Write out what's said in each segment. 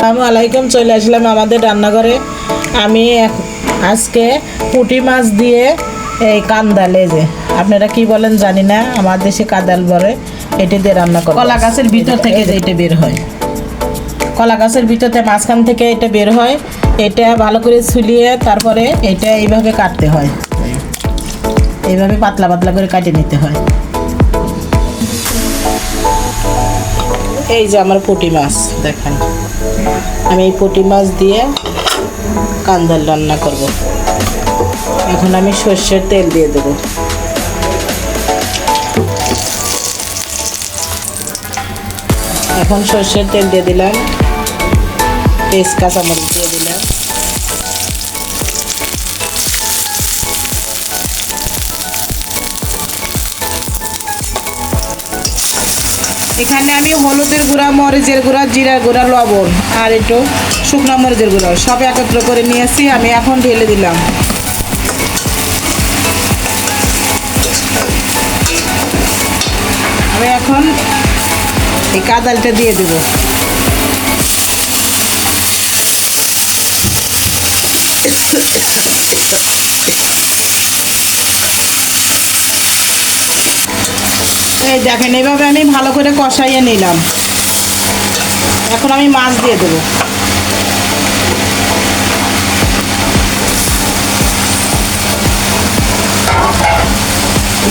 আসসালামু আলাইকুম। চলে আসলাম আমাদের রান্নাঘরে। আমি আজকে পুঁটি মাছ দিয়ে এই কান্দাল, এই যে আপনারা কি বলেন জানি না, আমার দেশে কাদাল বলে, এটা দিয়ে রান্না করব। কলা গাছের ভিতর থেকে যে এটা বের হয়, কলা গাছের ভিতর থেকে মাঝখান থেকে এটা বের হয়। এটা ভালো করে ছুলিয়ে তারপরে এটা এইভাবে কাটতে হয়, এইভাবে পাতলা পাতলা করে কাটে নিতে হয়। এই যে আমার পুঁটি মাছ দেখেন, আমি এই পুঁটি মাছ দিয়ে কান্দাল রান্না করব। এখন আমি সর্ষের তেল দিয়ে দেব। এখন সর্ষের তেল দিয়ে দিলাম, পেঁয়াজ কাঁচামরিচ দিয়ে দিলাম, এখানে আমি হলুদের গুঁড়া, মরিচের গুঁড়া, জিরার গুঁড়া, লবণ আর একটু শুকনো মরিচের গুঁড়া সব একত্র করে নিয়েছি। আমি এখন ঢেলে দিলাম। আমি এখন এই কাদালটা দিয়ে দেব। এই দেখেন, এইভাবে আমি ভালো করে কষাইয়ে নিলাম। এখন আমি মাছ দিয়ে দেবো।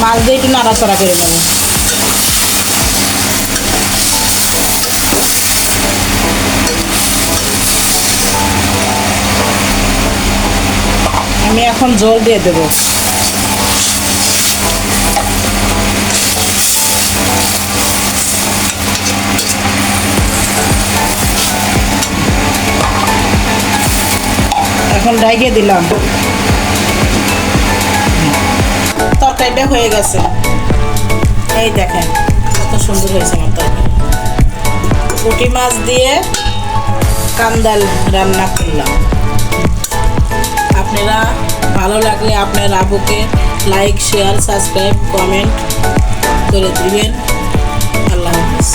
মাছ দিয়ে একটু নাড়াচাড়া করে নেব। আমি এখন জল দিয়ে দেবো। এখন ঢাকিয়ে দিলাম। তরকারিটা হয়ে গেছে, এই দেখেন কত সুন্দর হয়েছে আমার তরকারি। পুঁটি মাছ দিয়ে কান্দাল রান্না করলাম। আপনারা ভালো লাগলে আপনার আবুকে লাইক, শেয়ার, সাবস্ক্রাইব, কমেন্ট করে দিবেন। আল্লাহ হাফেজ।